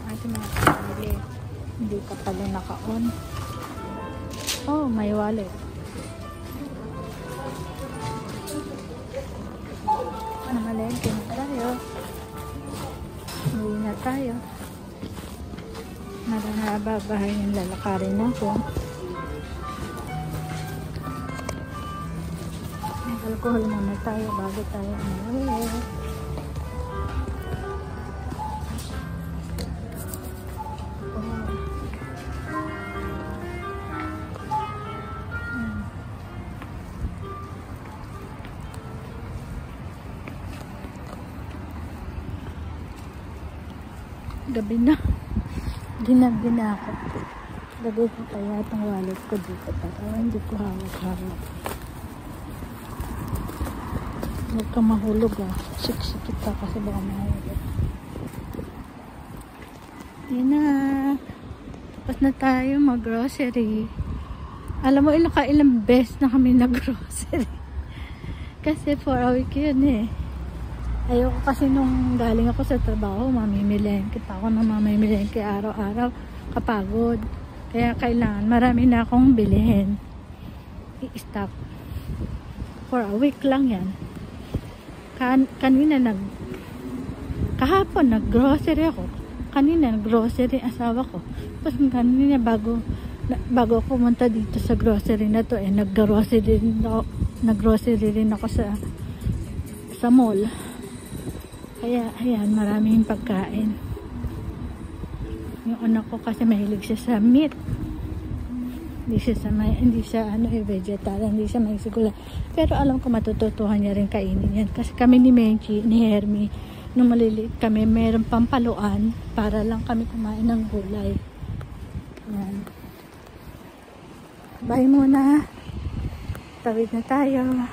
ating mga pamili. Hindi ka pala naka-on. Oh, may wallet. Namalengke na tayo. Uwi na tayo. Narababahay yung lalakarin ako. Alcohol muna tayo bago tayo umuwi. Gabi na. Ginabi na ako. Gabi ko kaya itong wallet ko dito para hindi ko hawak-hawak. Huwag ka mahulog Siksik ka kasi baka mahulog. Yan na. Tapos na tayo mag-grocery. Alam mo ilang beses na kami nag-grocery. Kasi for a week yun Ayoko kasi nung galing ako sa trabaho, mamimilengke pa ako ng mamimilengke araw-araw. Kapagod. Kaya kailangan, marami na akong bilihin. I-stock. For a week lang yan. Kanina kahapon nag-grocery ako. Kanina nag-grocery asawa ko. Tapos kanina bago ako pumunta dito sa grocery na to, nag-grocery rin ako sa mall. Kaya, ayan, maraming pagkain. Yung anak ko kasi mahilig siya sa meat. Hindi siya vegetarian, hindi siya mahisigula. Pero alam ko matututuhan niya rin kainin yan. Kasi kami ni Menchi, ni Hermie, nung maliliit kami, mayroong pampaluan para lang kami kumain ng gulay. Ayan. Bye muna. Tawid na tayo.